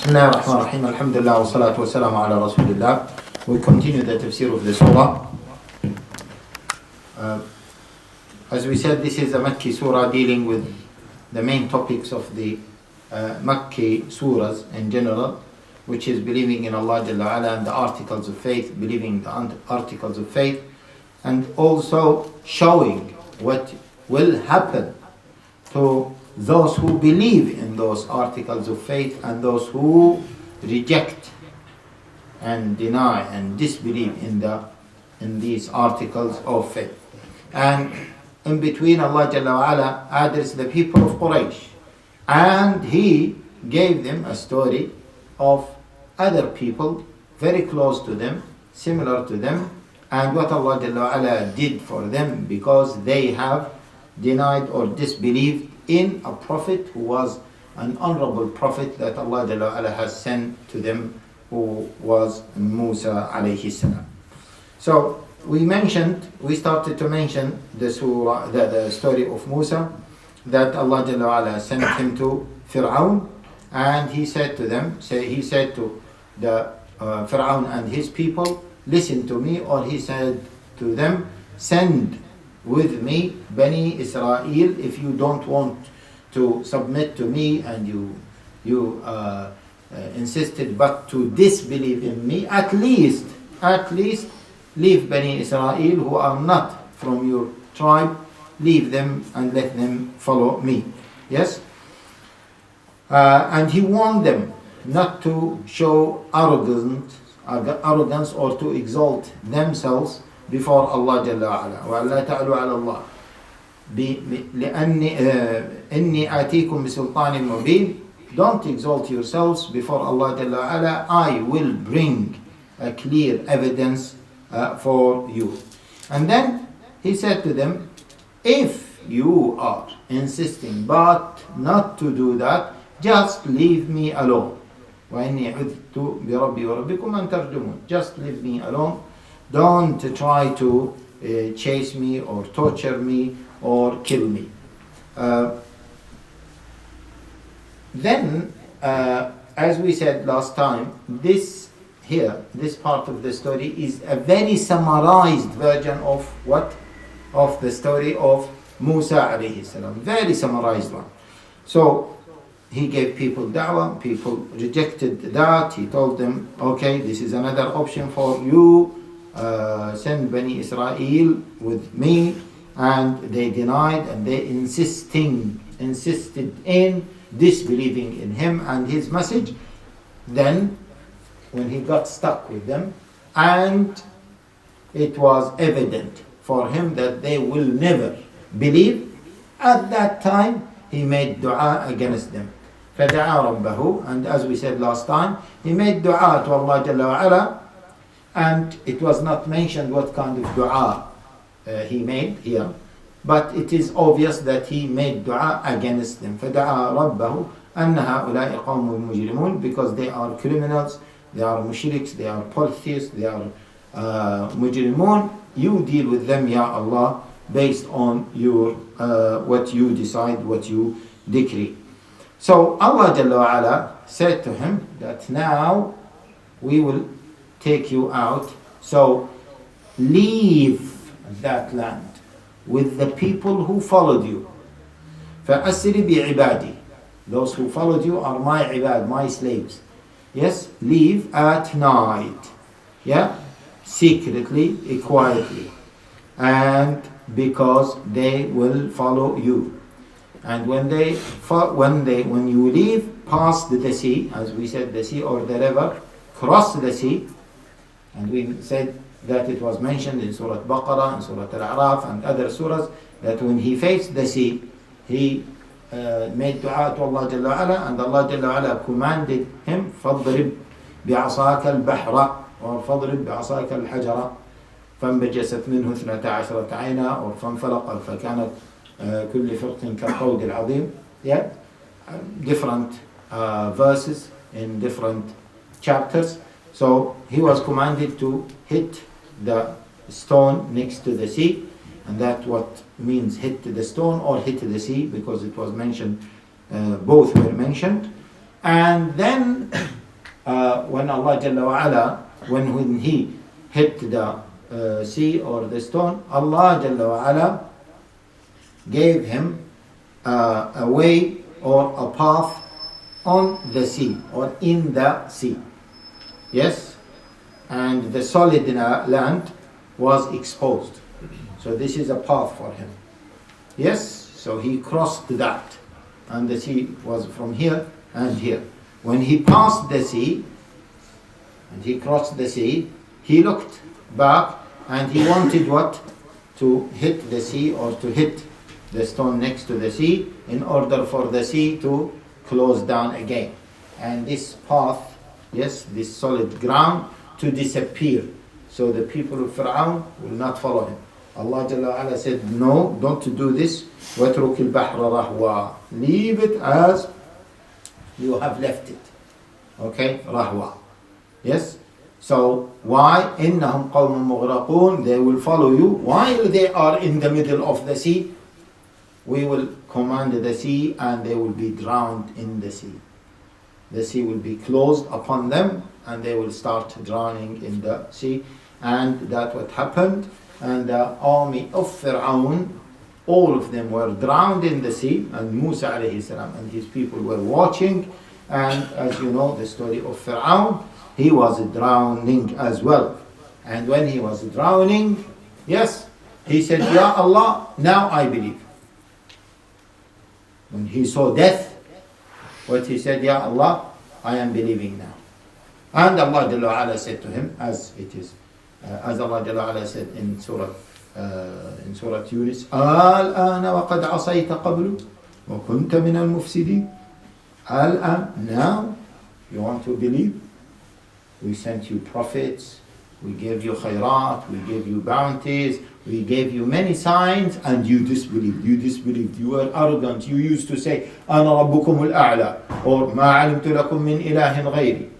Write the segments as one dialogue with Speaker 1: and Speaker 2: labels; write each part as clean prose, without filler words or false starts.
Speaker 1: Bismillah ar-Rahman ar-Rahim, alhamdulillah, wa salatu wa salam ala rasulillah. We continue the Tafsir of the Surah. As we said, this is a Makki Surah dealing with the main topics of the Makki Surahs in general, which is believing in Allah Jalla Ala and the articles of faith, believing the articles of faith, and also showing what will happen to those who believe in those articles of faith and those who reject and deny and disbelieve in these articles of faith. And in between, Allah Jalla wa Ala addressed the people of Quraysh, and He gave them a story of other people very close to them, similar to them, and what Allah Jalla wa Ala did for them because they have denied or disbelieved in a prophet who was an honorable prophet that Allah Jalla wa Ala has sent to them, who was Musa alayhi salam. So we started to mention the surah, the story of Musa, that Allah Jalla wa Ala sent him to Fir'aun, and he said to the Fir'aun and his people, listen to me, or he said to them, send with me Bani Israel if you don't want to submit to me and you insisted but to disbelieve in me, at least leave Bani Israel who are not from your tribe, leave them and let them follow me. Yes? And he warned them not to show arrogance or to exalt themselves before Allah Jalla wa Ala. وَأَلَّا تَعْلُوا عَلَى اللَّهِ إِنِّي آتِيكُمْ بِسُلْطَانٍ مُبِينٍ. Don't exalt yourselves before Allah Jalla wa Ala. I will bring a clear evidence for you. And then he said to them, if you are insisting but not to do that, just leave me alone. وَإِنِّي عُذْتُ بِرَبِّي وَرَبِّكُمْ أَن تَرْجُمُونَ. Just leave me alone. Don't try to chase me or torture me or kill me. Then, as we said last time, this part of the story is a very summarized version of what? Of the story of Musa alayhi salam. Very summarized one. So, he gave people da'wah, people rejected that. He told them, okay, this is another option for you. Send Bani Israel with me, and they denied and they insisted in disbelieving in him and his message. Then when he got stuck with them and it was evident for him that they will never believe, at that time he made dua against them. فَدَعَا رَبَّهُ. And as we said last time, he made dua to Allah Jalla wa Ala, and it was not mentioned what kind of dua he made here, but it is obvious that he made dua against them. فَدَعَا رَبَّهُ أَنَّ هَؤُلَاءِ قَوْمٌ مُجْرِمُونَ. Because they are criminals, they are mushriks, they are polytheists, they are mujrimun. You deal with them, Ya Allah, based on your what you decide, what you decree. So Allah Jalla wa Ala said to him that now we will take you out, so leave that land with the people who followed you. فَأَسْرِ بِعِبَادِي. Those who followed you are my ibad, my slaves. Yes, leave at night. Yeah, secretly, quietly, and because they will follow you. And when you leave past the sea, as we said, the sea or the river, cross the sea, and we said that it was mentioned in Surah Baqarah and Surah Al-A'raf and other surahs, that when he faced the sea, he made dua to Allah Jalla wa Ala, and Allah Jalla wa Ala commanded him, فَاضْرِبْ بِعَصَاكَ الْبَحْرَ or فَاضْرِبْ بِعَصَاكَ الْحَجَرَ فَانْبَجَسَتْ مِنْهُ 12 عَيْنًا or فَانْفَلَقَ فَكَانَتْ كل فرق كالطود العظيم. Yeah, different verses in different chapters. So he was commanded to hit the stone next to the sea, and that's what means hit the stone or hit the sea, because it was mentioned, both were mentioned. And then when Allah Jalla wa Ala, when he hit the sea or the stone, Allah Jalla wa Ala gave him a way or a path on the sea or in the sea. Yes? And the solid land was exposed. So this is a path for him. Yes? So he crossed that. And the sea was from here and here. When he passed the sea, and he crossed the sea, he looked back and he wanted what? To hit the sea or to hit the stone next to the sea in order for the sea to close down again. And this path, yes, this solid ground to disappear. So the people of Fir'aun will not follow him. Allah Jalla wa Ala said, no, don't do this. وَاتْرُكِ الْبَحْرَ رَهْوًا. Leave it as you have left it. Okay? Rahwa. Yes? So, why? إِنَّهُمْ قَوْمٌ مُغْرَقُونَ. They will follow you while they are in the middle of the sea. We will command the sea and they will be drowned in the sea. The sea will be closed upon them and they will start drowning in the sea. And that's what happened. And the army of Fir'aun, all of them were drowned in the sea, and Musa alayhi salam and his people were watching. And as you know the story of Fir'aun, he was drowning as well. And when he was drowning, yes, he said, Ya Allah, now I believe. When he saw death, what he said, Ya Allah, I am believing now. And Allah Jalla wa Ala said to him, as it is, as Allah Jalla wa Ala said in Surah Yunus, الآن وقد عصيت قبل وكنت من المفسدين. الآن, now you want to believe? We sent you prophets, we gave you khairat, we gave you bounties, we gave you many signs, and you disbelieved. You were arrogant. You used to say, أنا ربكم الأعلى, or ما علمت لكم من إله غيري.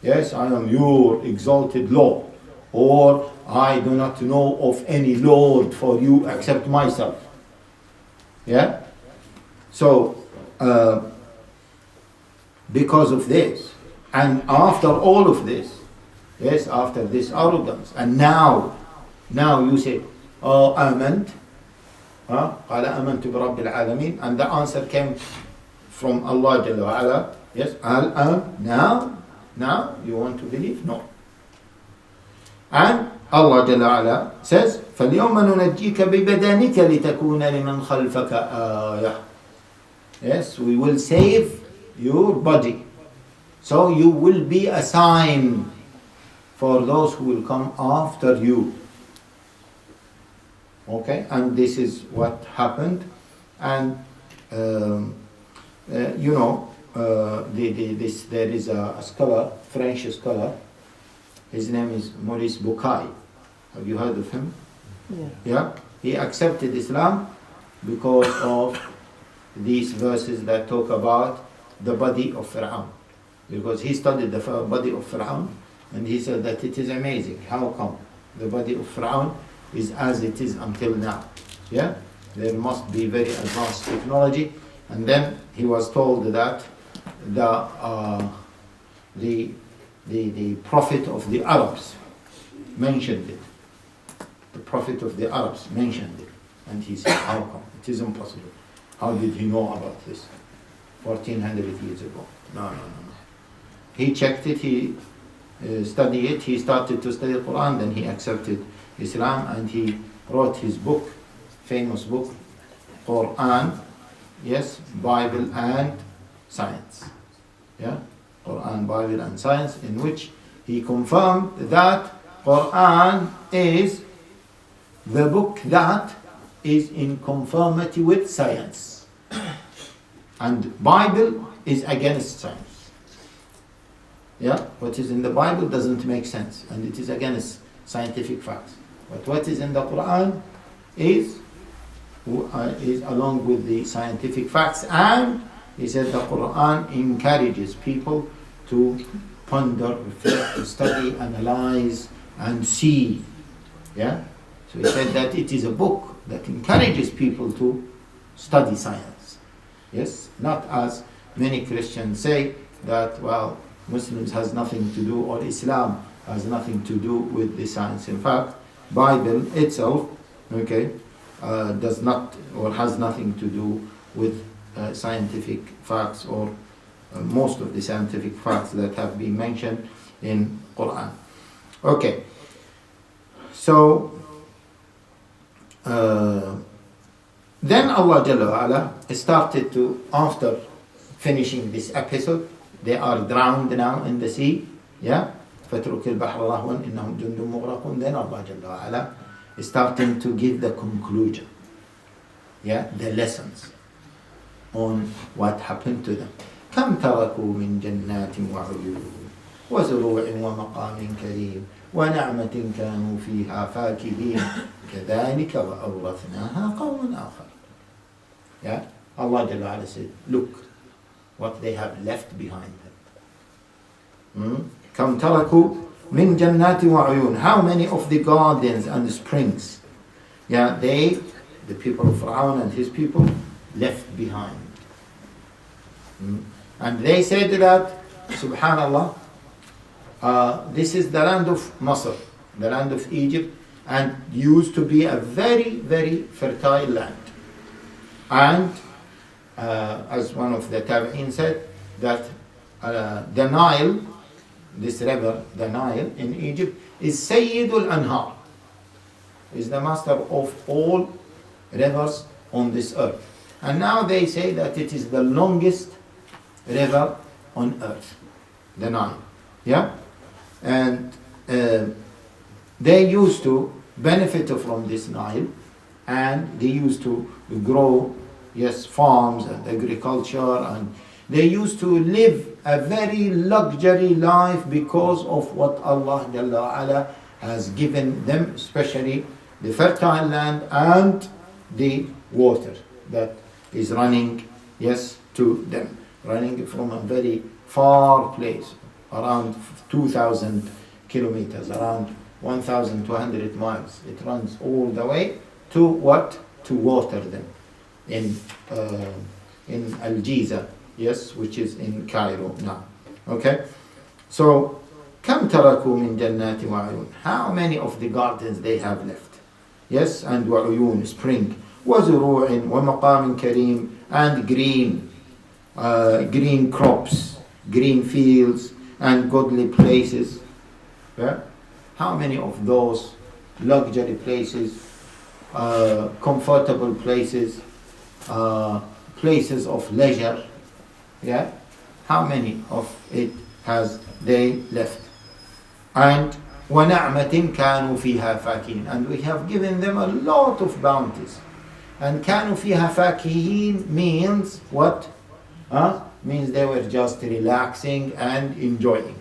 Speaker 1: Yes, I am your exalted Lord, or I do not know of any Lord for you except myself. Yeah? So, because of this, and after all of this, yes, after this arrogance, and now you say, oh, آمنت, قال آمنت برب العالمين, and the answer came from Allah Jalla wa Ala. Yes, now you want to believe? No. And Allah Jalla wa Ala says, فَالْيَوْمَ نُنَجِّيكَ بِبَدَنِكَ لِتَكُونَ لِمَنْ خَلْفَكَ آيَةً. Yes, we will save your body. So you will be a sign for those who will come after you. Okay, and this is what happened. And you know, there is a scholar, French scholar. His name is Maurice Bucaille. Have you heard of him? Yeah. Yeah. He accepted Islam because of these verses that talk about the body of Fir'aun. Because he studied the body of Fir'aun, and he said that it is amazing. How come the body of Fir'aun is as it is until now? Yeah, there must be very advanced technology. And then he was told that the prophet of the Arabs mentioned it. The prophet of the Arabs mentioned it, and he said, "How come? It is impossible. How did he know about this 1400 years ago?" No. He checked it. He studied it. He started to study the Quran. Then he accepted Islam, and he wrote his book, famous book, Quran, yes, Bible and Science. Yeah, Quran, Bible and Science, in which he confirmed that Quran is the book that is in conformity with science, and Bible is against science. Yeah, what is in the Bible doesn't make sense, and it is against scientific facts. But what is in the Quran is along with the scientific facts. And he said the Quran encourages people to ponder, reflect, study, analyze, and see. Yeah, so he said that it is a book that encourages people to study science. Yes, not as many Christians say that, well, Muslims has nothing to do, or Islam has nothing to do with the science. In fact, Bible itself, okay, does not or has nothing to do with scientific facts, or most of the scientific facts that have been mentioned in Quran. Okay, so then Allah Jalla wa Ala started to, after finishing this episode, they are drowned now in the sea, yeah, فَاتْرُكِ الْبَحْرَ رَهْوًا إِنَّهُمْ جُنْدٌ مُغْرَقُونَ. Then Allah Jalla wa Ala is starting to give the conclusion, yeah, the lessons on what happened to them. كَمْ تَرَكُوا مِنْ جَنَّاتٍ وَعُيُونٍ وَزُرُوعٍ وَمَقَامٍ كَرِيمٍ وَنَعْمَةٍ كَانُوا فِيهَا فَاكِهِينَ كَذَلِكَ وَأَوْرَثْنَاهَا قَوْمًا آخَرِينَ. Yeah, Allah Jalla wa Ala said, look what they have left behind them. كَمْ تَرَكُوا مِنْ جَنَّاتٍ وَعُيُونٍ. How many of the gardens and the springs, yeah, the people of Fir'aun and his people, left behind. And they said that, subhanallah, this is the land of Masr, the land of Egypt, and used to be a very, very fertile land. And as one of the Tabi'in said, that the Nile, this river, the Nile in Egypt, is Sayyidul Anhar, is the master of all rivers on this earth. And now they say that it is the longest river on earth, the Nile. Yeah? And they used to benefit from this Nile, and they used to grow, yes, farms and agriculture, and they used to live a very luxury life because of what Allah Jalla wa Ala has given them, especially the fertile land and the water that is running, yes, to them, running from a very far place, around 2,000 kilometers, around 1,200 miles. It runs all the way to what? To water them in Al-Jiza, yes, which is in Cairo now. Okay, so كم تركوا من جنات وعيون. How many of the gardens they have left? Yes, and وعيون, spring, وزروع ومقام كريم, and green crops, green fields, and godly places. Yeah? How many of those luxury places, comfortable places, places of leisure, yeah? How many of it has they left? And وَنَعْمَةٍ كَانُوا فِيهَا فَاكِهِينَ. And we have given them a lot of bounties. And كَانُوا فِيهَا فَاكِهِينَ means what? Means they were just relaxing and enjoying.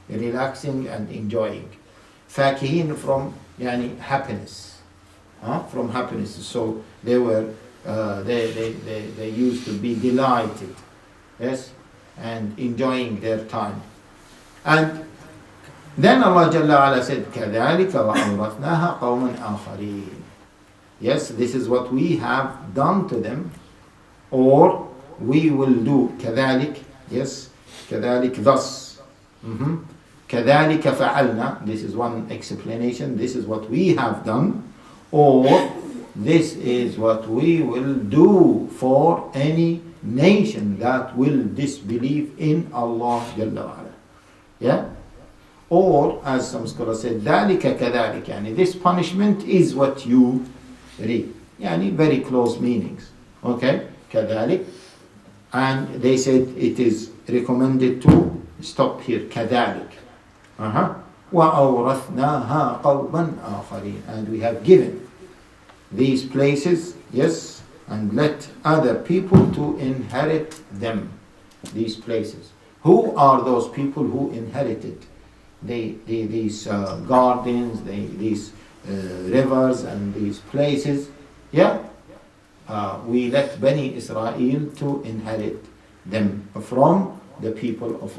Speaker 1: Relaxing and enjoying. فَاكِهِينَ from yani happiness. From happiness. So they were, they used to be delighted. Yes? And enjoying their time. And then Allah Jalla wa Ala said, كَذَلِكَ وَأَوْرَثْنَاهَا قَوْمًا آخَرِينَ. Yes, this is what we have done to them, or we will do. كَذَلِكَ, yes, كَذَلِكَ, thus. كَذَلِكَ فَعَلْنَا, this is one explanation, this is what we have done, or this is what we will do for any nation that will disbelieve in Allah Jalla wa Ala. Yeah? Or, as some scholars said, ذَلِكَ كَذَلِكَ, yani this punishment is what you read. Yani very close meanings. Okay? كَذَلِكَ. And they said it is recommended to stop here. كَذَلِكَ. وَأَوْرَثْنَاهَا قَوْمًا آخَرِينَ. And we have given these places, yes, and let other people to inherit them, these places. Who are those people who inherited these gardens, these rivers and these places? Yeah, we let Bani Israel to inherit them from the people of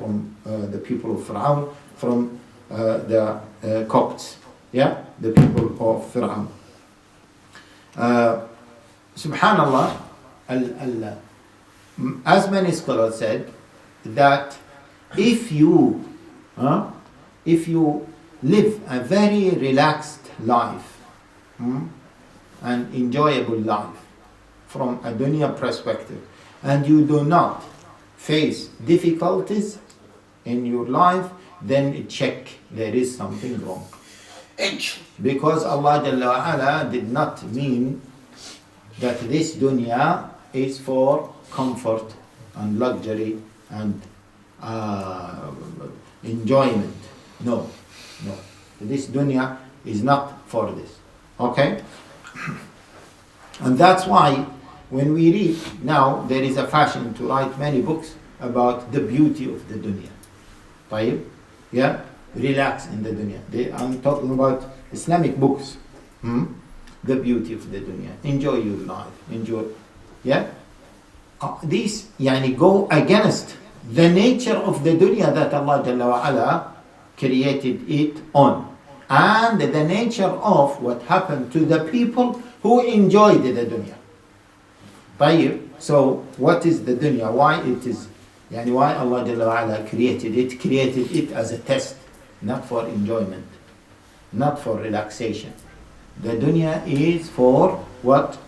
Speaker 1: Fir'aun, from the Copts. Yeah, the people of Fir'aun. Subhanallah, as many scholars said, that if you, if you live a very relaxed life, an enjoyable life from a dunya perspective, and you do not face difficulties in your life, then check, there is something wrong. Because Allah Jalla wa Ala did not mean that this dunya is for comfort and luxury and enjoyment. No. This dunya is not for this. Okay? And that's why when we read, now there is a fashion to write many books about the beauty of the dunya. طيب? Yeah? Relax in the dunya. I'm talking about Islamic books. The beauty of the dunya. Enjoy your life. Enjoy. Yeah? These go against the nature of the dunya that Allah Jalla wa Ala created it on. And the nature of what happened to the people who enjoyed the dunya. طيب. So what is the dunya? Why it is? Why Allah Jalla wa Ala created it? Created it as a test, not for enjoyment, not for relaxation. The dunya is for what?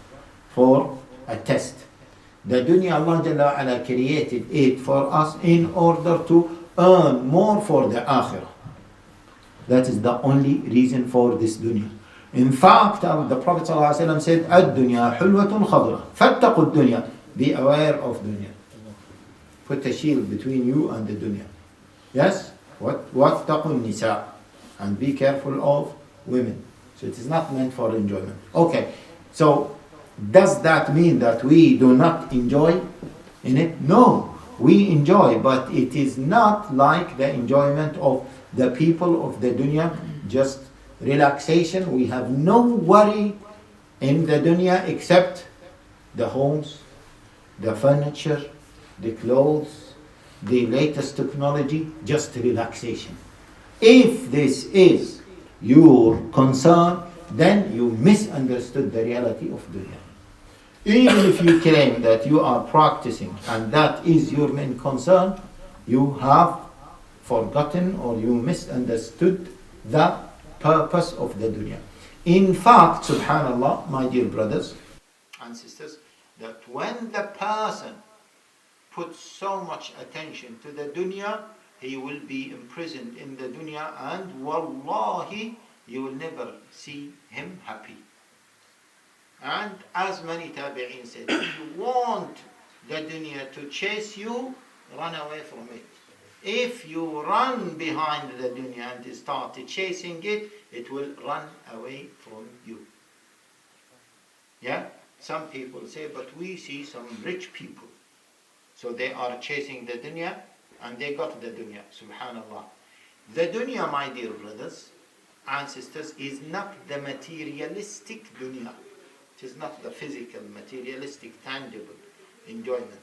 Speaker 1: For a test. The dunya, Allah Jalla wa Ala created it for us in order to earn more for the akhirah. That is the only reason for this dunya. In fact, the Prophet ﷺ said, "Ad-dunya hulwatun khadra, fattaqu ad-dunya." Be aware of dunya. Put a shield between you and the dunya. Yes? Wattaqu nisa, and be careful of women. So it is not meant for enjoyment. Okay. So does that mean that we do not enjoy in it? No, we enjoy, but it is not like the enjoyment of the people of the dunya, just relaxation. We have no worry in the dunya except the homes, the furniture, the clothes, the latest technology, just relaxation. If this is your concern, then you misunderstood the reality of dunya. Even if you claim that you are practicing and that is your main concern, you have forgotten or you misunderstood the purpose of the dunya. In fact, subhanallah, my dear brothers and sisters, that when the person puts so much attention to the dunya, he will be imprisoned in the dunya, and wallahi, you will never see him happy. And as many tabi'in said, if you want the dunya to chase you, run away from it. If you run behind the dunya and start chasing it, it will run away from you. Yeah? Some people say, but we see some rich people. So they are chasing the dunya and they got the dunya. Subhanallah. The dunya, my dear brothers and sisters, is not the materialistic dunya. It is not the physical, materialistic, tangible enjoyment.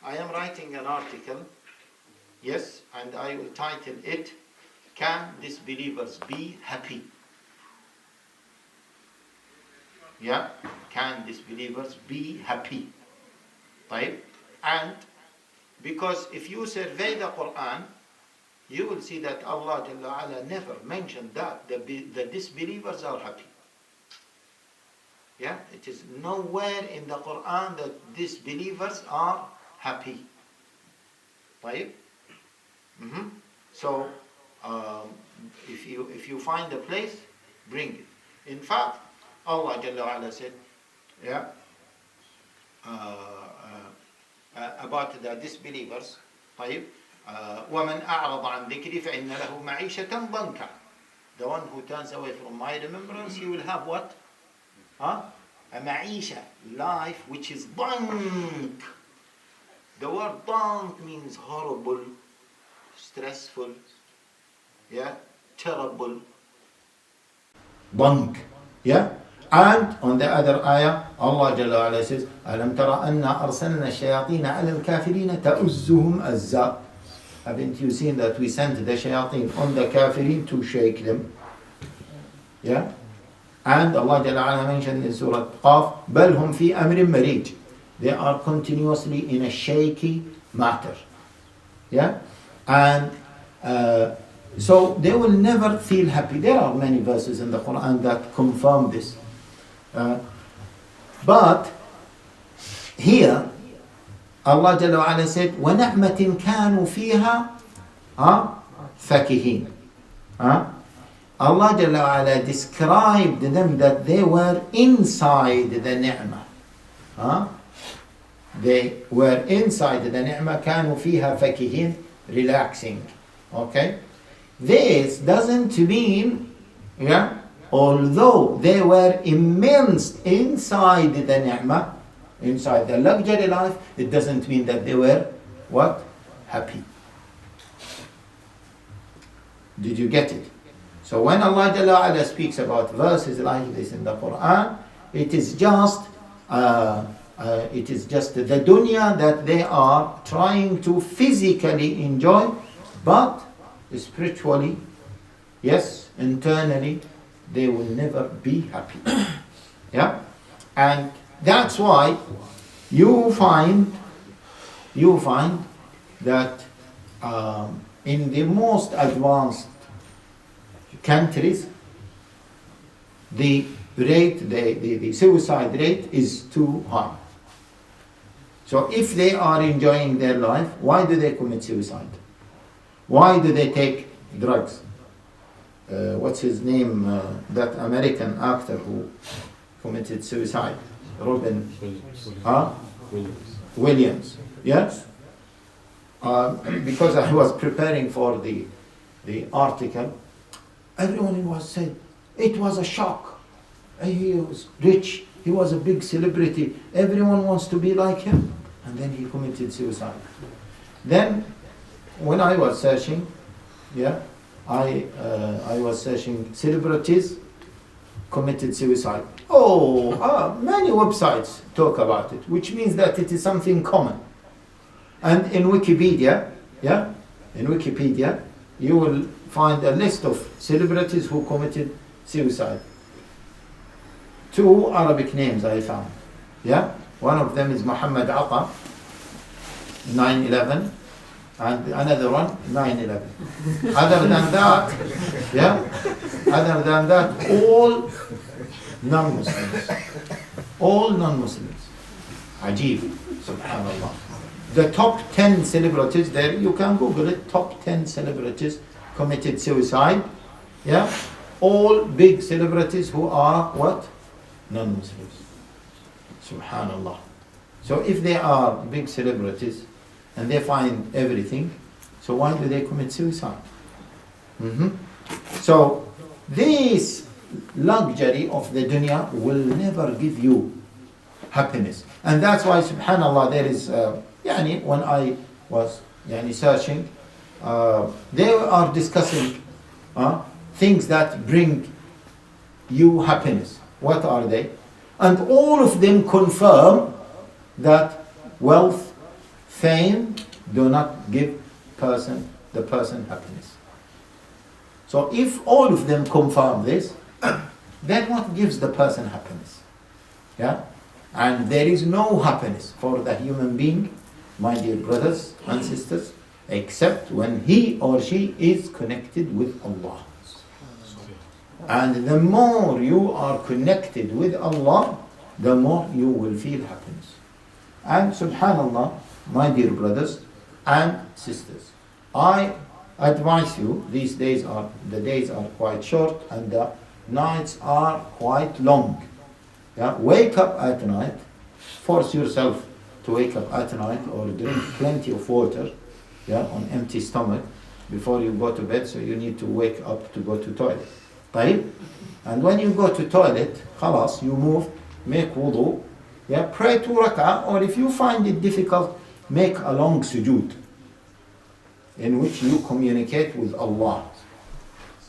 Speaker 1: I am writing an article, yes, and I will title it, "Can Disbelievers Be Happy?" Yeah? Can disbelievers be happy? Right? And because if you survey the Quran, you will see that Allah Jalla wa Ala never mentioned that the disbelievers are happy. Yeah? It is nowhere in the Quran that disbelievers are happy. Right? So, if you find a place, bring it. In fact, Allah Jalla wa Ala said, yeah, about the disbelievers, طيب, وَمَنْ أَعْرَضَ عَنْ ذِكْرِي فَإِنَّ لَهُ مَعِيشَةً ضَنْكًا. The one who turns away from my remembrance, he will have what? A ma'isha, life which is dank. The word dank means horrible, stressful, yeah, terrible. Dank, yeah. And on the other ayah, Allah Jalla wa Ala says, أَلَمْ تَرَ أَنَّا أَرْسَلْنَا الشَّيَاطِينَ عَلَى الْكَافِرِينَ تَؤُزُّهُمْ أَزَّا. Haven't you seen that we sent the shayateen on the kafirin to shake them? Yeah? And Allah Jalla wa Ala mentioned in Surah Qaf, بَلْ هُمْ فِي أَمْرٍ مَرِيجٍ. They are continuously in a shaky matter. Yeah? And so they will never feel happy. There are many verses in the Quran that confirm this. But here, Allah Jalla wa Ala said, وَنَعْمَةٍ كَانُوا فِيهَا فَكِهِينَ. Allah Jalla wa Ala described them that they were inside the ni'mah. They were inside the ni'mah, كَانُوا فِيهَا فَكِهِينَ, relaxing. Okay? This doesn't mean, although they were immersed inside the ni'mah, inside the luxury life, it doesn't mean that they were, what? Happy. Did you get it? So when Allah Jalla Ala speaks about verses like this in the Quran, it is just the dunya that they are trying to physically enjoy, but spiritually, yes, internally, they will never be happy. Yeah? And that's why you find that in the most advanced countries, the rate, the suicide rate is too high. So if they are enjoying their life, why do they commit suicide? Why do they take drugs? What's his name? That American actor who committed suicide, Robin Williams. Yes. Because I was preparing for the article, everyone was saying it was a shock. He was rich. He was a big celebrity. Everyone wants to be like him, and then he committed suicide. Then, when I was searching, I was searching celebrities committed suicide. Many websites talk about it, which means that it is something common. And in Wikipedia, you will find a list of celebrities who committed suicide. 2 Arabic names I found. One of them is Muhammad Atta, 9/11, and another one, 9/11. Other than that, all non-Muslims. All non-Muslims. Ajib, subhanallah. The top 10 celebrities there, you can Google it, top 10 celebrities committed suicide. All big celebrities who are what? Non-Muslims. Subhanallah. So if they are big celebrities and they find everything, so why do they commit suicide? So this luxury of the dunya will never give you happiness. And that's why, subhanallah, there is, when I was searching, they are discussing things that bring you happiness. What are they? And all of them confirm that wealth, fame do not give the person happiness. So if all of them confirm this, then what gives the person happiness? And there is no happiness for the human being, my dear brothers and sisters, except when he or she is connected with Allah. And the more you are connected with Allah, the more you will feel happiness. And subhanallah, my dear brothers and sisters, I advise you, the days are quite short and the nights are quite long. Wake up at night, force yourself to wake up at night, or drink plenty of water on empty stomach before you go to bed, so you need to wake up to go to toilet. Right? And when you go to toilet, khalas, you move, make wudu, pray 2 rak'ah, or if you find it difficult, make a long sujood in which you communicate with Allah.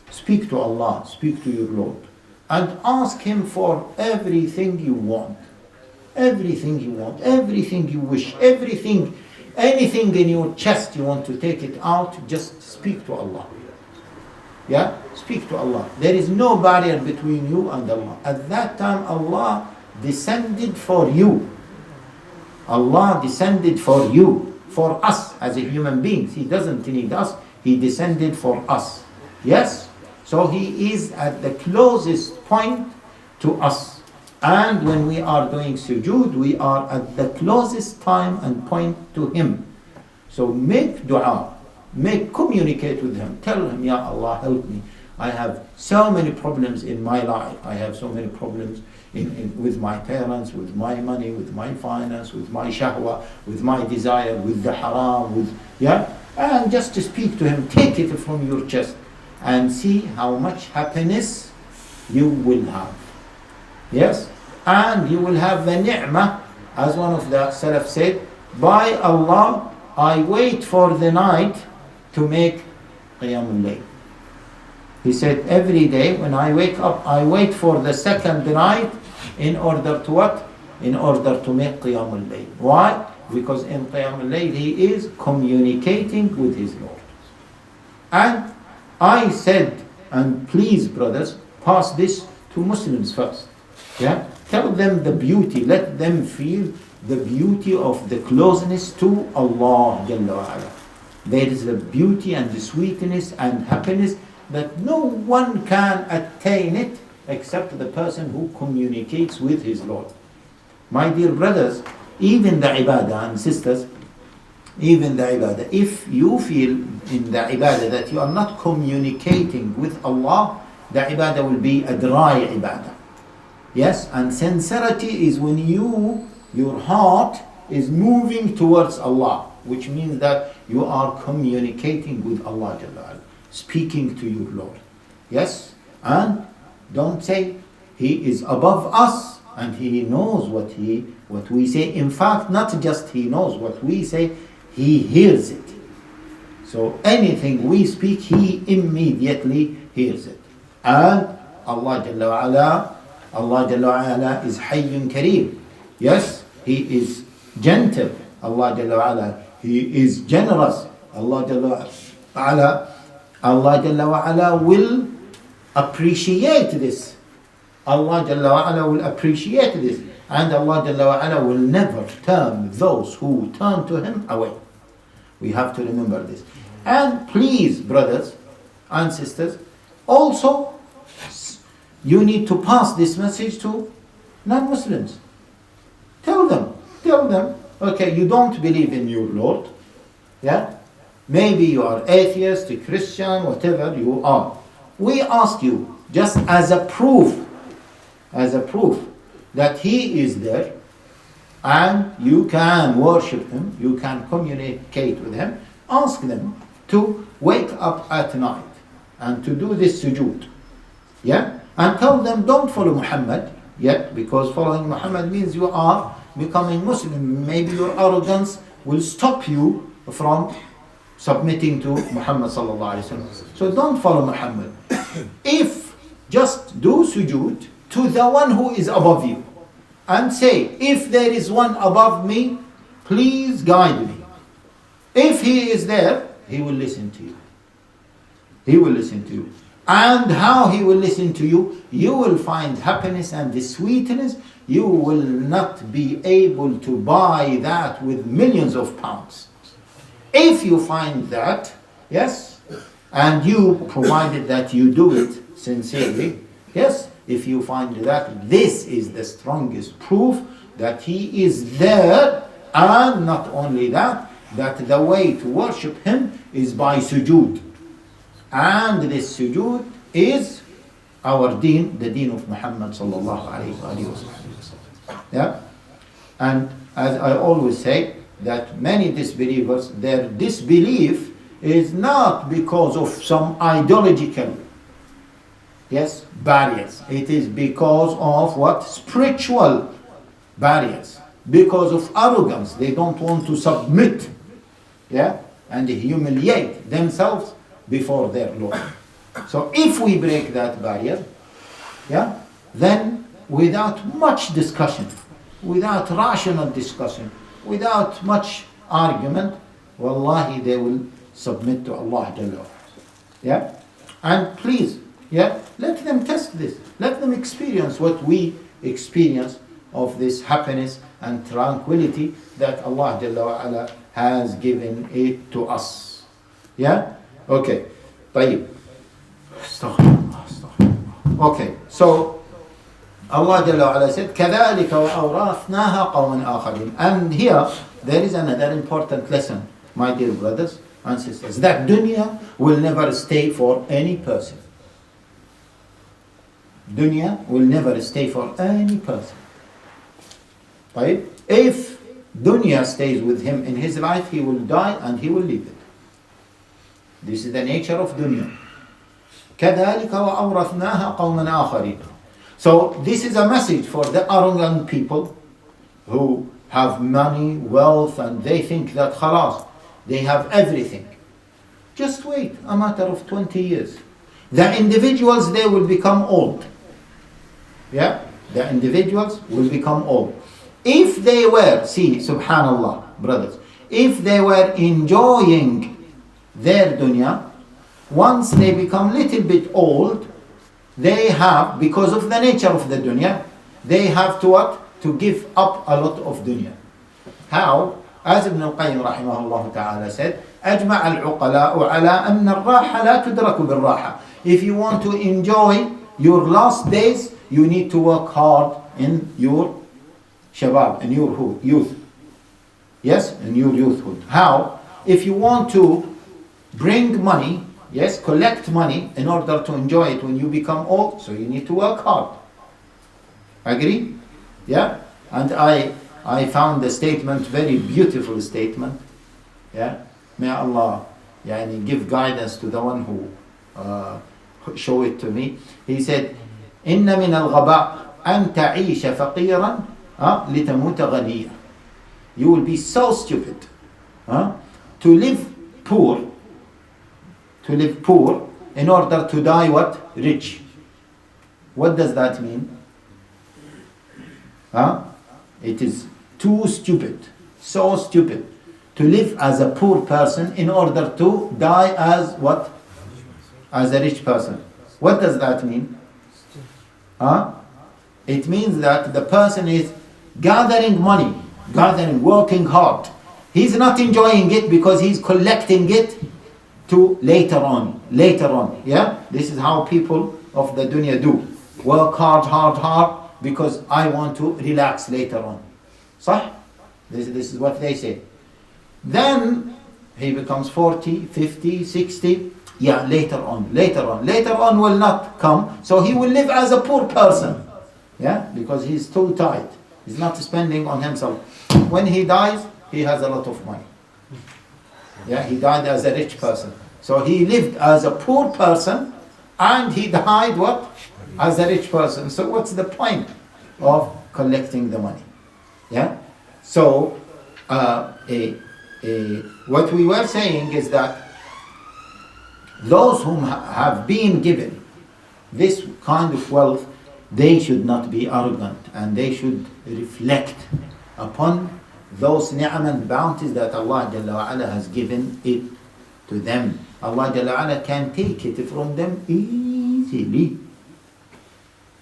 Speaker 1: Speak to Allah, speak to your Lord, and ask Him for everything you want. Everything you want, everything you wish, anything in your chest you want to take it out, just speak to Allah. Speak to Allah. There is no barrier between you and Allah. At that time, Allah descended for you. Allah descended for you. for us as a human beings. He doesn't need us. He descended for us. Yes? So he is at the closest point to us. And when we are doing sujood, we are at the closest time and point to him. So make dua. Communicate with him. Tell him, Ya Allah, help me. I have so many problems in my life. I have so many problems with my parents, with my money, with my finance, with my shahwa, with my desire, with the haram, and just to speak to him, take it from your chest and see how much happiness you will have. Yes? And you will have the ni'mah, as one of the Salaf said, by Allah, I wait for the night to make Qiyamul Layl. He said, every day when I wake up, I wait for the second night in order to what? In order to make Qiyamul Layl. Why? Because in Qiyamul Layl he is communicating with his Lord. And I said, and please brothers, pass this to Muslims first. Yeah? Tell them the beauty, let them feel the beauty of the closeness to Allah Jalla wa Ala. There is the beauty and the sweetness and happiness that no one can attain it except the person who communicates with his Lord. My dear brothers, even the ibadah and sisters, even the ibadah, if you feel in the ibadah that you are not communicating with Allah, the ibadah will be a dry ibadah. Yes, and sincerity is when your heart is moving towards Allah, which means that you are communicating with Allah Jalla, speaking to your Lord. Yes, and don't say he is above us and he knows what we say. In fact, not just he knows what we say, he hears it. So anything we speak, he immediately hears it. And Allah Jalla wa'ala is Hayyun Kareem. Yes, he is gentle. Allah Jalla wa'ala, he is generous. Allah Jalla wa'ala will appreciate this. Allah Jalla wa'ala will appreciate this. And Allah Jalla wa'ala will never turn those who turn to him away. We have to remember this. And please, brothers and sisters, also you need to pass this message to non-Muslims. Tell them, okay, you don't believe in your Lord. Yeah? Maybe you are atheist, a Christian, whatever you are. We ask you, just as a proof that he is there and you can worship him, you can communicate with him, ask them to wake up at night and to do this sujood. Yeah? And tell them, don't follow Muhammad yet, because following Muhammad means you are becoming Muslim. Maybe your arrogance will stop you from submitting to Muhammad sallallahu alaihi wasallam. So don't follow Muhammad. If just do sujood to the one who is above you and say, if there is one above me, please guide me. If he is there, he will listen to you. He will listen to you. And how he will listen to you, you will find happiness and the sweetness. You will not be able to buy that with millions of pounds. If you find that, yes, and you, provided that you do it sincerely, yes, if you find that, this is the strongest proof that he is there. And not only that, that the way to worship him is by sujood. And this sujood is our deen, the deen of Muhammad sallallahu alayhi wa sallam. Yeah? And as I always say, that many disbelievers, their disbelief is not because of some ideological barriers. It is because of what? Spiritual barriers. Because of arrogance. They don't want to submit, and humiliate themselves before their Lord. So if we break that barrier, then without much discussion, without rational discussion, without much argument, wallahi, they will submit to Allah Jalla. And please, let them test this. Let them experience what we experience of this happiness and tranquility that Allah Jalla has given it to us. Yeah? Okay. طيب. Okay. So Allah Jalla wa Ala said, كَذَلِكَ وَأَوْرَثْنَاهَا قَوْمًا آخَرِينَ. And here, there is another important lesson, my dear brothers and sisters, that dunya will never stay for any person. Dunya will never stay for any person. Right? If dunya stays with him in his life, he will die and he will leave it. This is the nature of dunya. كَذَلِكَ وَأَوْرَثْنَاهَا قَوْمًا آخَرِينَ. So this is a message for the arrogant people who have money, wealth, and they think that khalas, they have everything. Just wait a matter of 20 years. The individuals, they will become old. Yeah? The individuals will become old. If they were, see, subhanallah, brothers, if they were enjoying their dunya, once they become little bit old, they have, because of the nature of the dunya, they have to what? To give up a lot of dunya. How? As Ibn al-Qayyim rahimahullah ta'ala said, أجمع العقلاء على أن الراحة لا تدرك بالراحة. If you want to enjoy your last days, you need to work hard in your shabab, in your youth. Yes, in your youthhood. How? If you want to bring money, yes, collect money in order to enjoy it when you become old, so you need to work hard. Agree? Yeah? And I found the statement, very beautiful statement. Yeah? May Allah give guidance to the one who show it to me. He said, إن من الغباء أن تعيش فقيرا لتموت غنيا. You will be so stupid to live poor in order to die what? Rich. What does that mean? It is too stupid, so stupid, to live as a poor person in order to die as what? As a rich person. What does that mean? It means that the person is gathering money, working hard. He's not enjoying it because he's collecting it to later on. Yeah? This is how people of the dunya do. Work hard, because I want to relax later on. صح? This is what they say. Then he becomes 40, 50, 60. Yeah, later on will not come. So he will live as a poor person. Yeah, because he's too tight. He's not spending on himself. When he dies, he has a lot of money. Yeah, he died as a rich person. So he lived as a poor person and he died what? As a rich person. So what's the point of collecting the money? Yeah. So what we were saying is that those whom have been given this kind of wealth, they should not be arrogant and they should reflect upon those ni'am and bounties that Allah Jalla wa Ala has given it to them. Allah Jalla wa Ala can take it from them easily.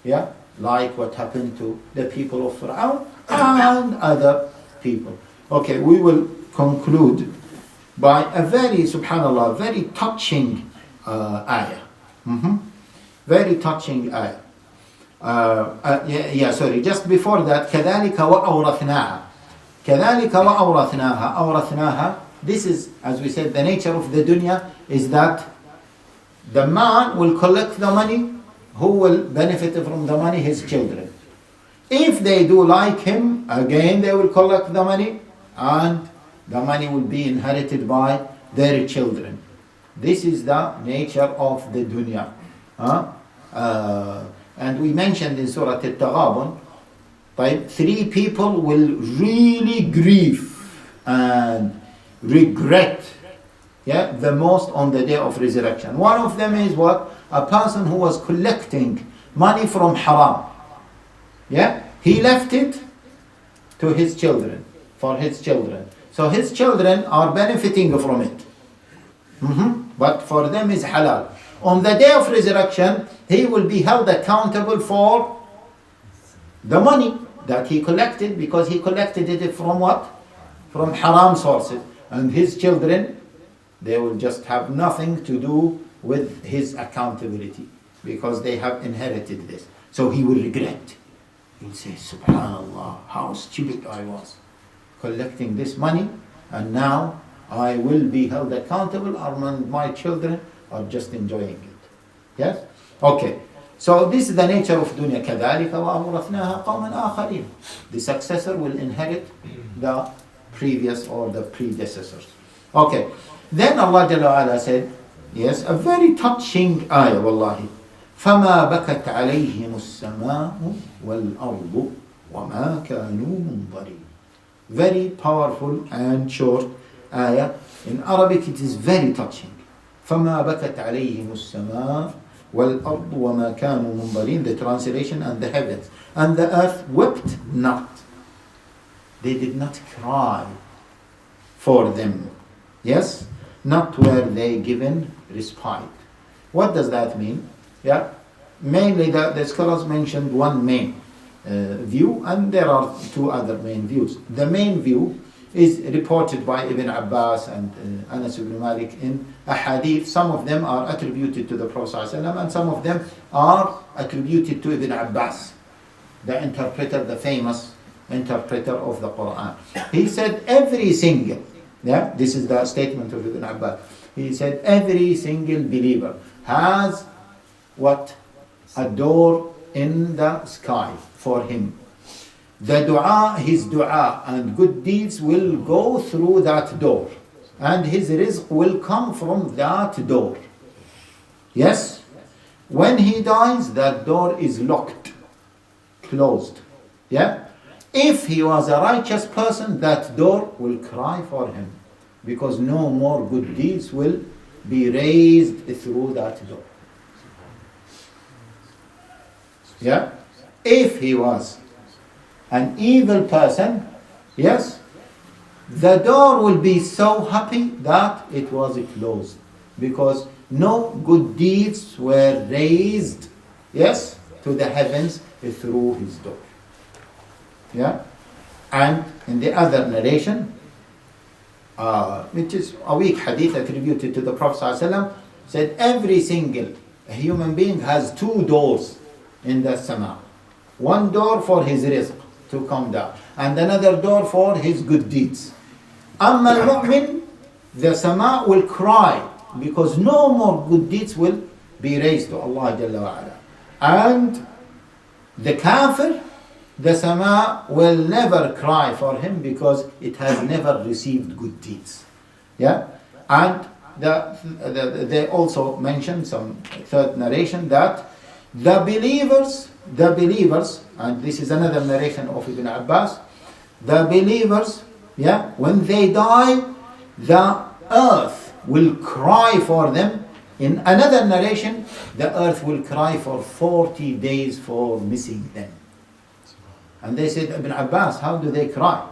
Speaker 1: Yeah, like what happened to the people of Fir'aun and other people. Okay, we will conclude by a very, subhanallah, very touching ayah. Very touching ayah. Just before that, كَذَلِكَ وَأَوْرَثْنَاهَا. كَذَلِكَ وَأَوْرَثْنَاهَا. أَوْرَثْنَاهَا. This is, as we said, the nature of the dunya is that the man will collect the money. Who will benefit from the money? His children. If they do like him, again they will collect the money and the money will be inherited by their children. This is the nature of the dunya. And we mentioned in Surah Al-Taghabun, 3 people will really grieve and regret the most on the day of resurrection. One of them is what? A person who was collecting money from haram. He left it to his children, for his children. So his children are benefiting from it. But for them is halal. On the day of resurrection, he will be held accountable for the money that he collected, because he collected it from what? From haram sources. And his children, they will just have nothing to do with his accountability because they have inherited this. So he will regret. He'll say, Subhanallah, how stupid I was collecting this money, and now I will be held accountable, and my children are just enjoying it. Yes? Okay. So this is the nature of dunya. كَذَلِكَ وَأَوْرَثْنَاهَا قَوْمًا آخَرِينَ. The successor will inherit the previous or the predecessors. Okay. Then Allah Jalla wa Ala said, yes, a very touching ayah, wallahi. فَمَا بَكَتْ عَلَيْهِمُ السَّمَاءُ وَالْأَرْضُ وَمَا كَانُوا مُنظَرِينَ. Very powerful and short ayah. In Arabic it is very touching. فَمَا بَكَتْ عَلَيْهِمُ السَّمَاءُ وَالْأَرْضُ وَمَا كَانُوا مُنظَرِينَ. The translation, and the heavens and the earth wept not. They did not cry for them. Yes? Not were they given respite. What does that mean? Yeah, mainly the scholars mentioned one main view, and there are two other main views. The main view is reported by Ibn Abbas and Anas ibn Malik in a hadith. Some of them are attributed to the Prophet ﷺ, and some of them are attributed to Ibn Abbas, the interpreter, the famous interpreter of the Quran. He said every single, yeah, this is the statement of Ibn Abbas. He said every single believer has what? A door in the sky for him. The dua, his dua and good deeds will go through that door, and his rizq will come from that door. Yes? When he dies, that door is locked, closed. Yeah? If he was a righteous person, that door will cry for him, because no more good deeds will be raised through that door. Yeah? If he was an evil person, yes, the door will be so happy that it was closed, because no good deeds were raised, yes, to the heavens through his door. Yeah? And in the other narration, which is a weak hadith attributed to the Prophet ﷺ, said every single human being has two doors in the sama. One door for his rizq to come down, and another door for his good deeds. Amma al-mu'min, the sama will cry, because no more good deeds will be raised to Allah Jalla wa Ala. And the kafir, the sama will never cry for him, because it has never received good deeds. Yeah? And they also mentioned some third narration that the believers, and this is another narration of Ibn Abbas, the believers, yeah, when they die, the earth will cry for them. In another narration, the earth will cry for 40 days for missing them. And they said, Ibn Abbas, how do they cry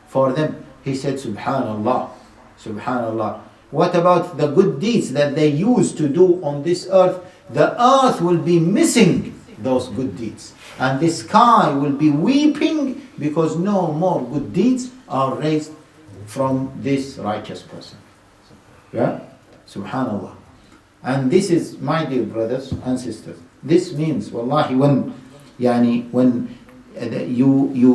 Speaker 1: for them? He said, Subhanallah, Subhanallah. What about the good deeds that they used to do on this earth? The earth will be missing those good deeds, and the sky will be weeping, because no more good deeds are raised from this righteous person. Yeah? Subhanallah. And this is, my dear brothers and sisters, this means, wallahi, when you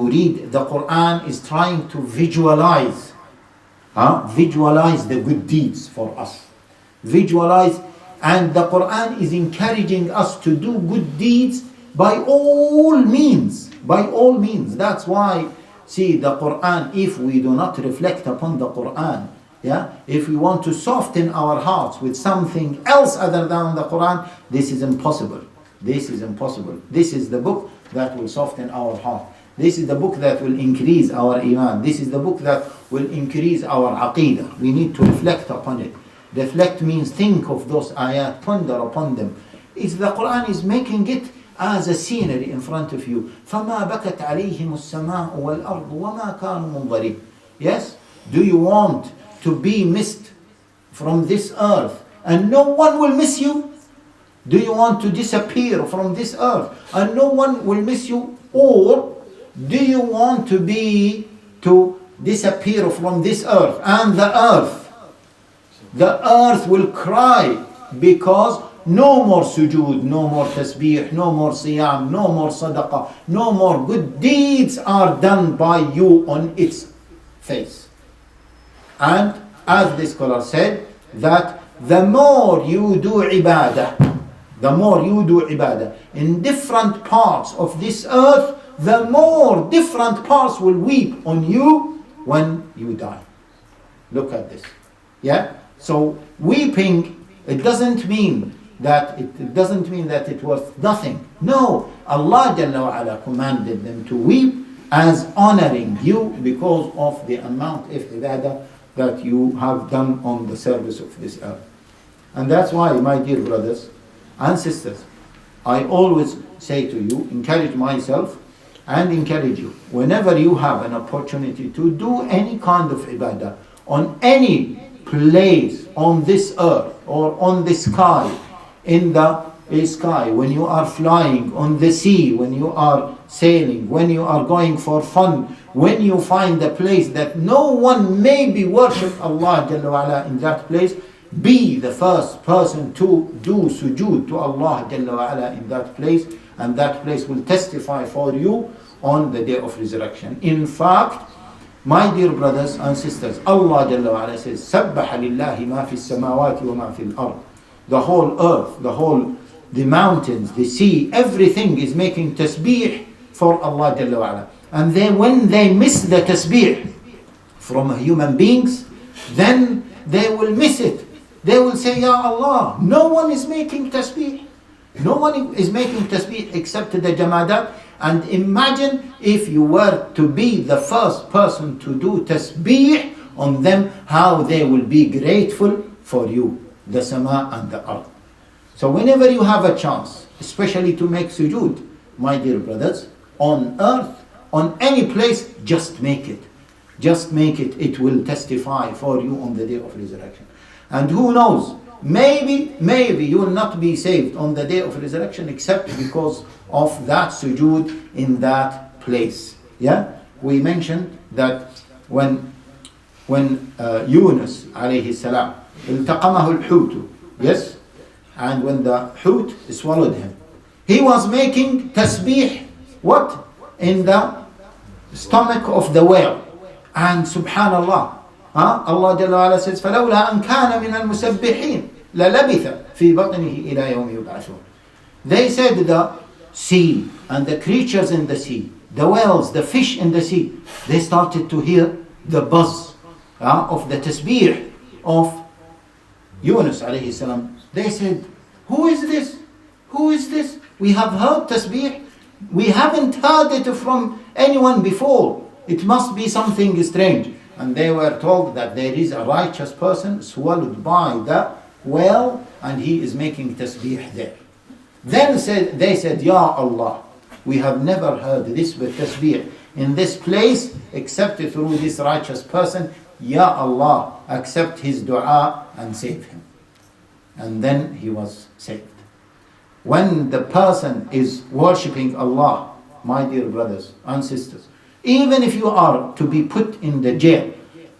Speaker 1: read the Quran, is trying to visualize the good deeds for us. Visualize. And the Quran is encouraging us to do good deeds by all means. By all means. That's why, see, the Quran, if we do not reflect upon the Quran, yeah, if we want to soften our hearts with something else other than the Quran, this is impossible. This is impossible. This is the book that will soften our heart. This is the book that will increase our iman. This is the book that will increase our aqidah. We need to reflect upon it. Reflect means think of those ayat, ponder upon them. It's the Quran is making it as a scenery in front of you. فَمَا بَكَتْ عَلَيْهِمُ السَّمَاءُ وَالْأَرْضُ وَمَا كَانُوا مُنظَرِينَ. Yes? Do you want to be missed from this earth and no one will miss you? Do you want to disappear from this earth and no one will miss you? Or do you want to disappear from this earth, and the earth will cry, because no more sujood, no more tasbih, no more siyam, no more sadaqah, no more good deeds are done by you on its face. And as the scholar said, that the more you do ibadah, in different parts of this earth, the more different parts will weep on you when you die. Look at this. Yeah? So weeping, it doesn't mean that it was nothing. No, Allah Jalla wa Ala commanded them to weep as honoring you because of the amount of ibadah that you have done on the service of this earth. And that's why, my dear brothers and sisters, I always say to you, encourage myself and encourage you, whenever you have an opportunity to do any kind of ibadah on any place on this earth or on the sky, in the sky, when you are flying on the sea, when you are sailing, when you are going for fun, when you find a place that no one maybe worship Allah Jalla wa Ala in that place, be the first person to do sujood to Allah Jalla wa Ala in that place, and that place will testify for you on the day of resurrection. In fact, my dear brothers and sisters, Allah Jalla wa Ala says, سَبَّحَ لِلَّهِ مَا فِي السَّمَاوَاتِ وَمَا فِي الْأَرْضِ. The whole earth, the mountains, the sea, everything is making tasbih for Allah Jalla wa Ala. And then when they miss the tasbih from human beings, then they will miss it. They will say, Ya Allah, no one is making tasbih. No one is making tasbih except the jamadat. And imagine if you were to be the first person to do tasbih on them, how they will be grateful for you, the sama and the ard. So whenever you have a chance, especially to make sujood, my dear brothers, on earth, on any place, just make it. Just make it. It will testify for you on the day of resurrection. And who knows, maybe you will not be saved on the day of resurrection except because of that sujood in that place. Yeah? We mentioned that when Yunus alayhi salam, التقمه الحوت, yes? And when the hoot swallowed him, he was making tasbih, what? In the stomach of the whale. And subhanallah, Allah Jalla wa Ala says, فَلَوْلَا أَنْ كَانَ مِنَ الْمُسَبِّحِينَ لَلَبِثَ فِي بَطْنِهِ إِلَى يَوْمِ يُبْعَثُونَ. They said the sea and the creatures in the sea, the whales, the fish in the sea, they started to hear the buzz of the tasbih of Yunus alayhi salam. They said, who is this? Who is this? We have heard tasbih. We haven't heard it from anyone before. It must be something strange. And they were told that there is a righteous person swallowed by the whale and he is making tasbih there. Then they said, Ya Allah, we have never heard this with tasbih in this place except through this righteous person. Ya Allah, accept his dua and save him. And then he was saved. When the person is worshipping Allah, my dear brothers and sisters, even if you are to be put in the jail,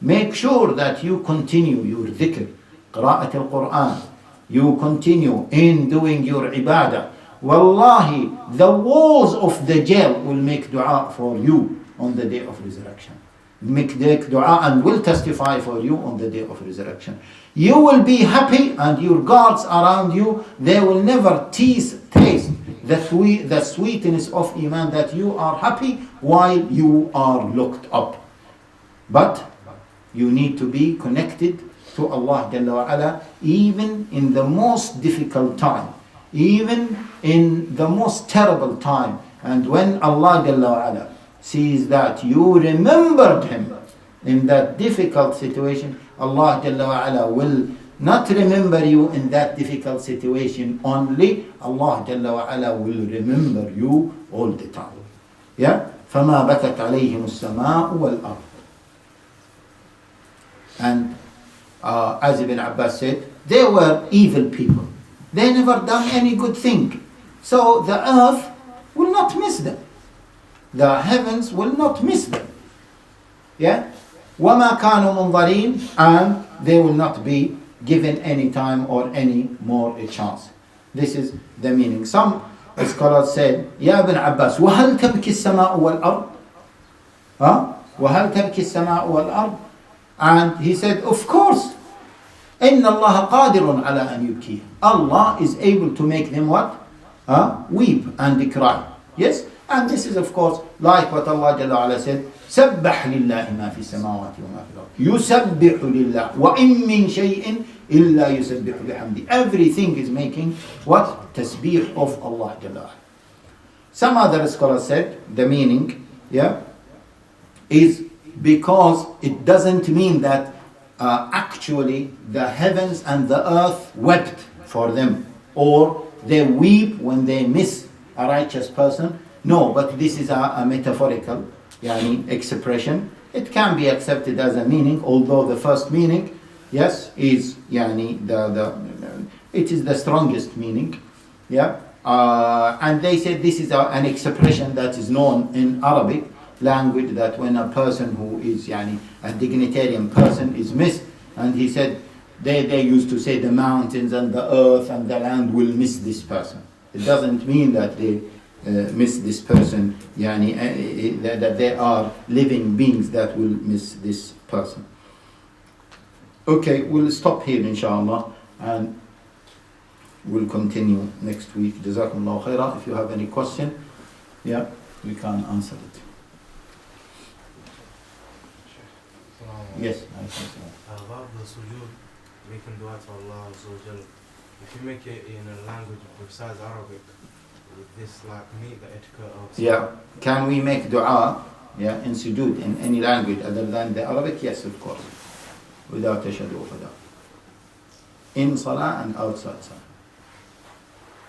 Speaker 1: make sure that you continue your dhikr, qira'at al-Quran, you continue in doing your ibadah. Wallahi, the walls of the jail will make dua for you on the day of resurrection. Make dua and will testify for you on the day of resurrection. You will be happy and your guards around you, they will never taste the sweetness of iman, that you are happy while you are locked up. But you need to be connected to Allah Jalla wa Ala even in the most difficult time, even in the most terrible time. And when Allah Jalla wa Ala sees that you remembered Him in that difficult situation, Allah Jalla wa Ala will not remember you in that difficult situation only. Allah Jalla wa Ala will remember you all the time. Yeah? فَمَا بَكَتْ عَلَيْهِمُ السَّمَاءُ وَالْأَرْضُ. And as Ibn Abbas said, they were evil people. They never done any good thing. So the earth will not miss them. The heavens will not miss them. Yeah? وَمَا كَانُوا مُنظَرِينَ, and they will not be given any time or any more a chance. This is the meaning. Some scholars said, يا ابن عباس وهل تبكي السماء والأرض? وهل تبكي السماء والأرض? And he said, of course, إن الله قادر على أن يبكي. Allah is able to make them what? Weep and cry. Yes? And this is of course like what Allah Jalla Ala said, سبح لله ما في السماوات وما في الأرض. يسبح لله وإن من شيء إلا يسبح بحمده. Everything is making what? Tasbih of Allah Jalla Ala. Some other scholars said the meaning, is because it doesn't mean that actually the heavens and the earth wept for them, or they weep when they miss a righteous person. No, but this is a metaphorical expression. It can be accepted as a meaning, although the first meaning, yes, is it is the strongest meaning. And they said this is an expression that is known in Arabic language, that when a person who is a dignitarian person is missed, and he said they used to say the mountains and the earth and the land will miss this person. It doesn't mean that they miss this person, that there are living beings that will miss this person. Okay, we'll stop here inshallah, and we'll continue next week. Jazakumullahu khairah. If you have any question, we can answer it. Yes.
Speaker 2: About the sujood, making dua to Allah Azza wa Jal, if you make it in a language besides Arabic, would this meet the etiquette of...
Speaker 1: Can we make dua in sujood in any language other than the Arabic? Yes, of course. Without tashahhud or fada. In salah and outside salah.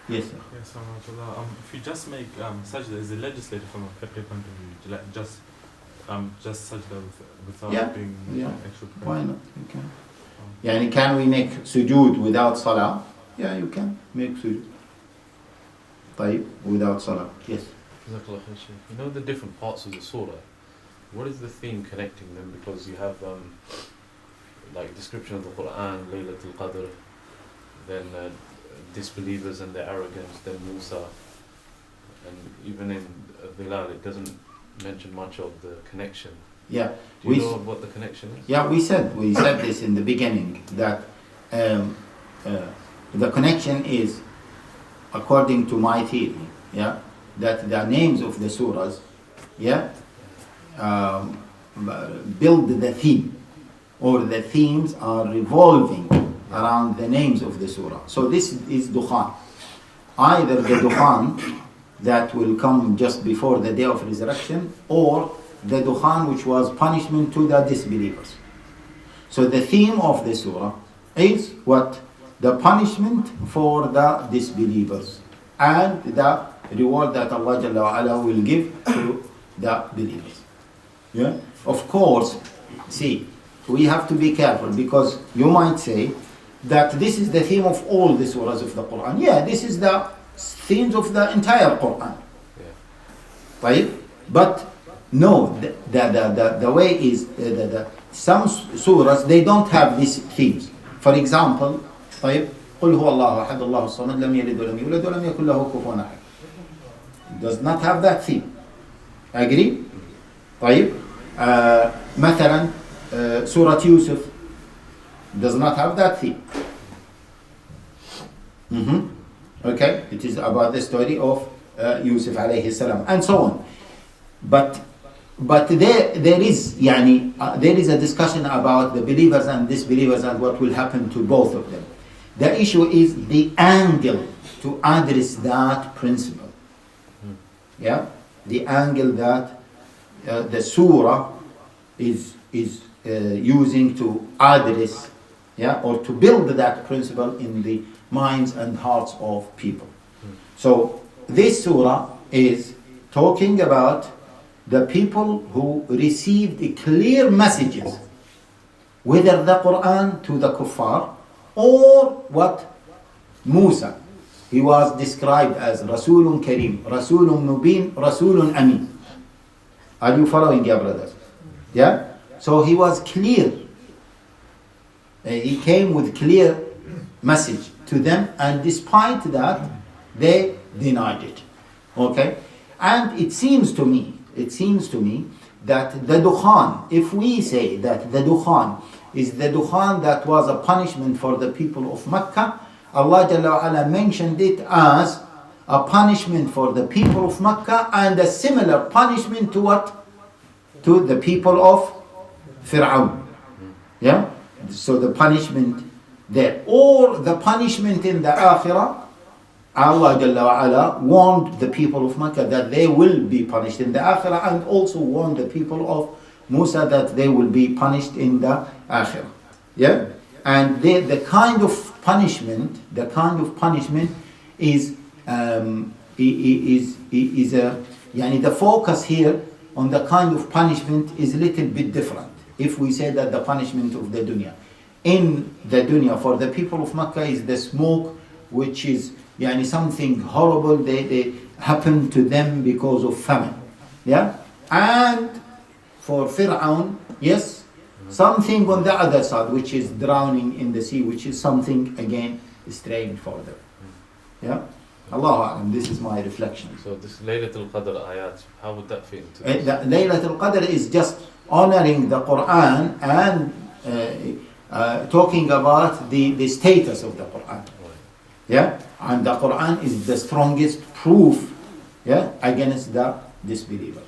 Speaker 1: Yes, sir.
Speaker 3: Yes, if you just make sajda as a legislator from a fiqh point of view, just sajda without being extra prayer.
Speaker 1: Why not? You can. Can we make sujood without salah? Yeah, you can make sujood. Without salah. Yes.
Speaker 4: You know the different parts of the surah. What is the theme connecting them? Because you have description of the Quran, Laylatul Qadr, then disbelievers and their arrogance, then Musa, and even in Bilal it doesn't mention much of the connection. Do you know what the connection is?
Speaker 1: Yeah, we said this in the beginning, that the connection is, according to my theory, that the names of the surahs, build the theme, or the themes are revolving around the names of the surah. So this is Dukhan. Either the Dukhan that will come just before the day of resurrection, or the Dukhan which was punishment to the disbelievers. So the theme of the surah is what? The punishment for the disbelievers and the reward that Allah Jalla wa Ala will give to the believers. Of course, we have to be careful, because you might say that this is the theme of all the surahs of the Quran. This is the themes of the entire Quran. But no, the way is some surahs, they don't have these themes. For example, قل هو الله أحد الله الصمد لم يلد ولم يولد ولم يكن له كفوا أحد. Does not have that theme. Agree? مثلا Surah Yusuf does not have that theme. Okay, it is about the story of Yusuf alayhi salam, and so on. But there is a discussion about the believers and disbelievers and what will happen to both of them. The issue is the angle to address that principle. The angle that the surah is using to address, or to build that principle in the minds and hearts of people. So this surah is talking about the people who received clear messages, whether the Quran to the kuffar, or what? Musa. He was described as Rasulun Kareem, Rasulun Mubin, Rasulun Amin. Are you following, dear brothers? So he was clear. He came with clear message to them, and despite that, they denied it. Okay? And it seems to me that the Dukhan, if we say that the Dukhan is the Dukhan that was a punishment for the people of Mecca, Allah Jalla wa'ala mentioned it as a punishment for the people of Mecca and a similar punishment to what? To the people of Fir'aun. Yeah? So the punishment there. Or the punishment in the Akhirah, Allah Jalla wa'ala warned the people of Mecca that they will be punished in the Akhirah, and also warned the people of Musa that they will be punished in the Akhirah. Yeah? And the kind of punishment is the focus here on the kind of punishment is a little bit different. If we say that the punishment of the dunya, in the dunya for the people of Mecca is the smoke, which is something horrible they happen to them because of famine. Yeah? And for Fir'aun, yes, something on the other side, which is drowning in the sea, which is something again strange for them. Yeah? Allahu A'lam, this is my reflection.
Speaker 4: So this Laylatul Qadr ayat, how would that fit into this?
Speaker 1: Laylatul Qadr is just honoring the Quran and talking about the status of the Quran. Yeah? And the Quran is the strongest proof, yeah, against the disbeliever.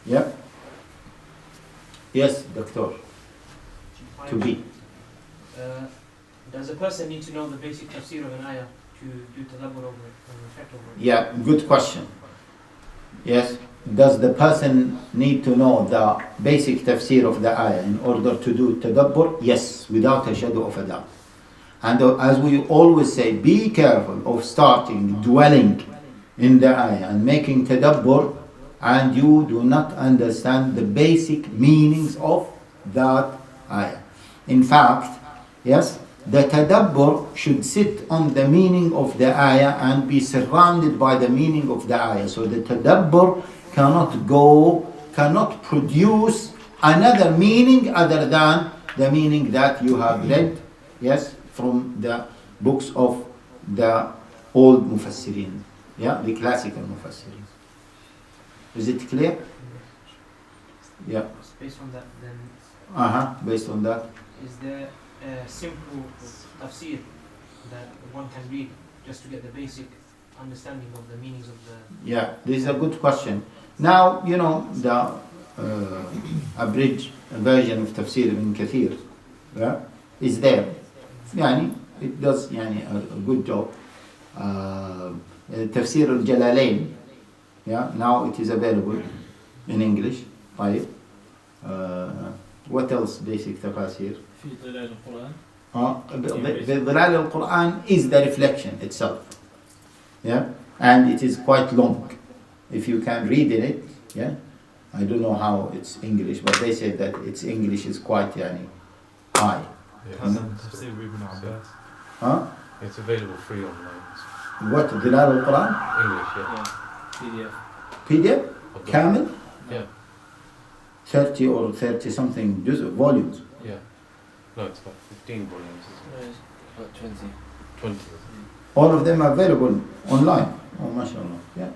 Speaker 1: Yeah? Yes, Doctor. To be.
Speaker 5: Does a person need to know the basic tafsir of an ayah to do tadabbur over it and reflect over it?
Speaker 1: Yeah, good question. Yes. Does the person need to know the basic tafsir of the ayah in order to do tadabbur? Yes, without a shadow of a doubt. And as we always say, be careful of starting dwelling in the ayah and making tadabbur, and you do not understand the basic meanings of that ayah. In fact, yes, the tadabbur should sit on the meaning of the ayah and be surrounded by the meaning of the ayah. So the tadabbur cannot produce another meaning other than the meaning that you have read, yes, from the books of the old mufassirin, yeah, the classical mufassirin. Is it clear? Yeah.
Speaker 5: Based on that, then.
Speaker 1: Based on that.
Speaker 5: Is there a simple tafsir that one can read just to get the basic understanding of the meanings of the? Yeah,
Speaker 1: this is a good question. Now, the abridged version of Tafsir ibn Kathir, yeah, is there. It does a good job. Tafsir al-Jalalain, yeah, now it is available in English. Right? What else basic tafsir? Dhilal al-Quran is the reflection itself. Yeah? And it is quite long. If you can read in it, yeah? I don't know how it's English, but they say that its English is quite high.
Speaker 4: It's available free online.
Speaker 1: What? Dhilal al-Quran?
Speaker 4: English, yeah.
Speaker 1: PDF? Kamil?
Speaker 4: Yeah.
Speaker 1: 30 or 30 something volumes.
Speaker 4: Yeah. No, it's about 15 volumes, isn't it?
Speaker 6: About 20.
Speaker 4: 20.
Speaker 1: All of them are available online. Oh, mashallah. Yeah.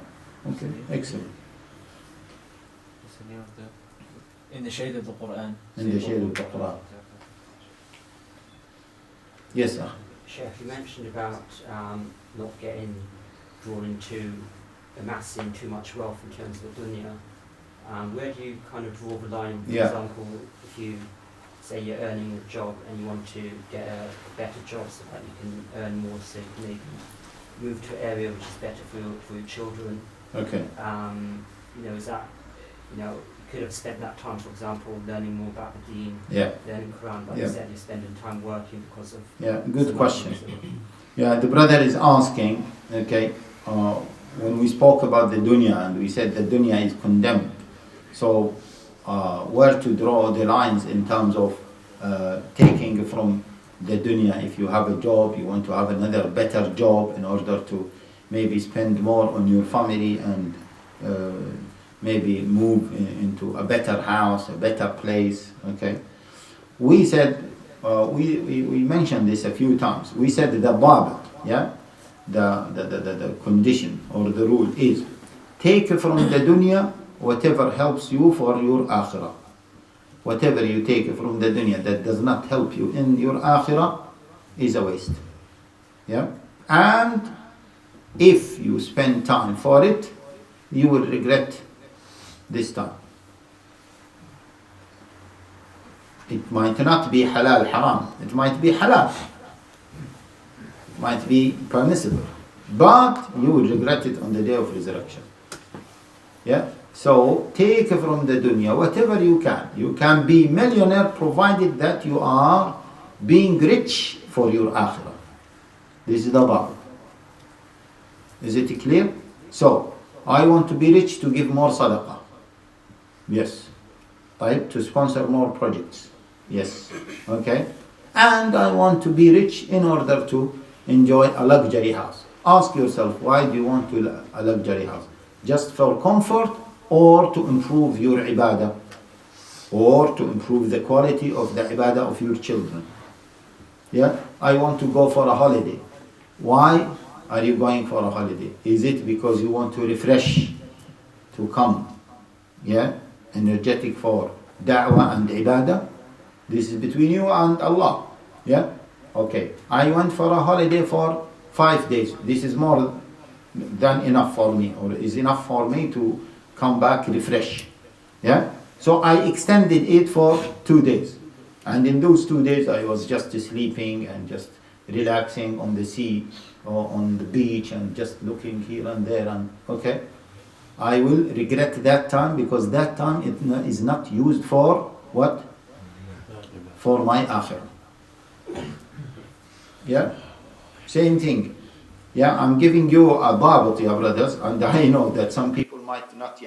Speaker 1: Okay, excellent.
Speaker 6: In the shade of the Quran.
Speaker 1: In the shade of the Quran. Yes, sir.
Speaker 7: Sheikh, you mentioned about not getting drawn into amassing too much wealth in terms of the dunya. Where do you kind of draw the line? For example, if you say you're earning a job and you want to get a better job so that you can earn more, so you can maybe move to an area which is better for your children.
Speaker 1: Okay.
Speaker 7: Is that, you could have spent that time, for example, learning more about the deen, learning Quran, but instead you're spending time working because of... Yeah, good question. Yeah, the brother is asking, okay, when we spoke about the dunya and we said the dunya is condemned, so where to draw the lines in terms of taking from the dunya? If you have a job, you want to have another better job in order to maybe spend more on your family and
Speaker 1: maybe move into a better house, a better place. Okay, we said we mentioned this a few times. We said the dabit, yeah, the condition or the rule is take from the dunya whatever helps you for your akhirah. Whatever you take from the dunya that does not help you in your akhirah is a waste. Yeah, and if you spend time for it, you will regret this time. It might not be halal haram, it might be halal, it might be permissible, but you will regret it on the day of resurrection. Yeah, so take from the dunya whatever you can. You can be millionaire provided that you are being rich for your akhirah. This is the bar. Is it clear? So I want to be rich to give more sadaqah. Yes. Right? To sponsor more projects. Yes. Okay. And I want to be rich in order to enjoy a luxury house. Ask yourself, why do you want a luxury house? Just for comfort, or to improve your ibadah, or to improve the quality of the ibadah of your children? Yeah. I want to go for a holiday. Why are you going for a holiday? Is it because you want to refresh, to come, yeah, energetic for da'wah and ibadah? This is between you and Allah. Yeah? Okay. I went for a holiday for 5 days. This is more than enough for me, or is enough for me to come back refresh. Yeah? So I extended it for 2 days. And in those 2 days I was just sleeping and just relaxing on the sea or on the beach and just looking here and there, and okay, I will regret that time, because that time it is not used for what? For my akhirah. Yeah? Same thing. Yeah, I'm giving you a dabit, ya brothers, and I know that some people might not,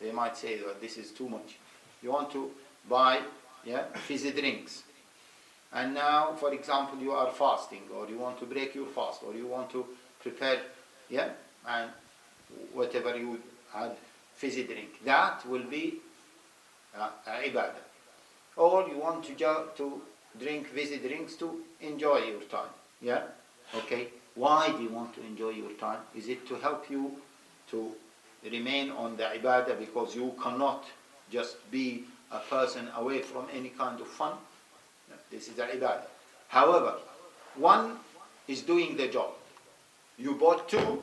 Speaker 1: they might say that this is too much. You want to buy, fizzy drinks. And now, for example, you are fasting, or you want to break your fast, or you want to prepare, and whatever you had, fizzy drink. That will be ibadah. Or you want to drink fizzy drinks to enjoy your time. Yeah? Okay. Why do you want to enjoy your time? Is it to help you to remain on the ibadah because you cannot just be a person away from any kind of fun? This is the ibadah. However, one is doing the job. You bought two,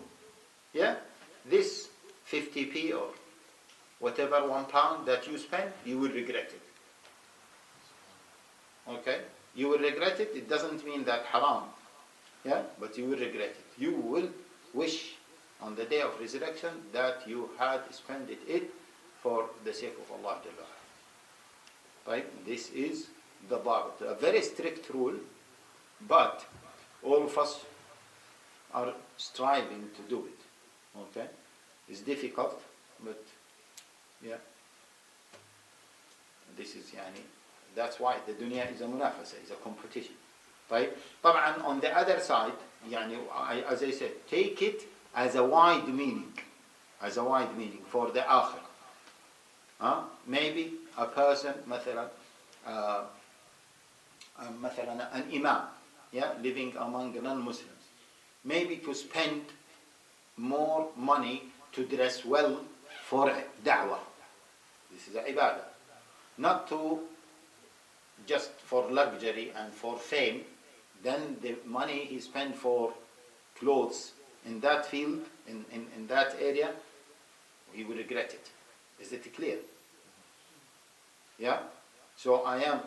Speaker 1: this 50p or whatever £1 that you spend, you will regret it. Okay? You will regret it. It doesn't mean that haram, but you will regret it. You will wish on the day of resurrection that you had spent it for the sake of Allah. Right? This is the dabit, a very strict rule, but all of us are striving to do it. Okay? It's difficult, but this is that's why the dunya is a munafasa, is a competition. Right? طبعا on the other side, as I said, take it as a wide meaning, for the akhirah. Maybe a person, مثلا an imam, living among non-Muslims, maybe to spend more money to dress well for da'wah. This is ibadah. Not to just for luxury and for fame. Then the money he spent for clothes in that field, in that area, he will regret it. Is it clear? Yeah? So I am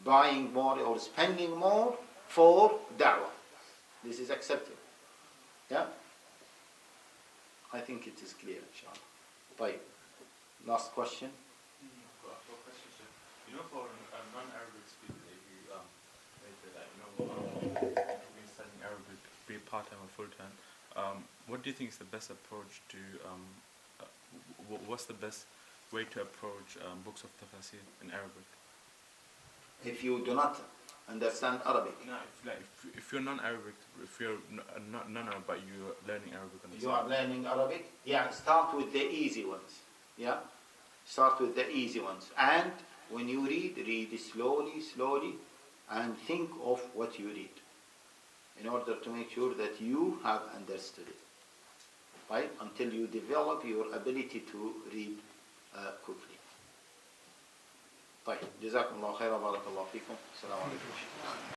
Speaker 1: buying more or spending more for da'wah. This is acceptable. Yeah? I think it is clear, inshallah. Right. Last question.
Speaker 3: You know, for non-Arabic speakers, if you been studying Arabic, be it part-time or full-time, what do you think is the best approach to, what's the best way to approach books of Tafsir in Arabic?
Speaker 1: If you do not understand Arabic.
Speaker 3: No, if you're non-Arabic, if you're not non-Arabic, but you're learning Arabic.
Speaker 1: You are learning Arabic? Yeah, start with the easy ones. Yeah? Start with the easy ones. And when you read, read slowly, and think of what you read, in order to make sure that you have understood it. Right? Until you develop your ability to read quickly. طيب جزاكم الله خيرا بارك الله فيكم السلام عليكم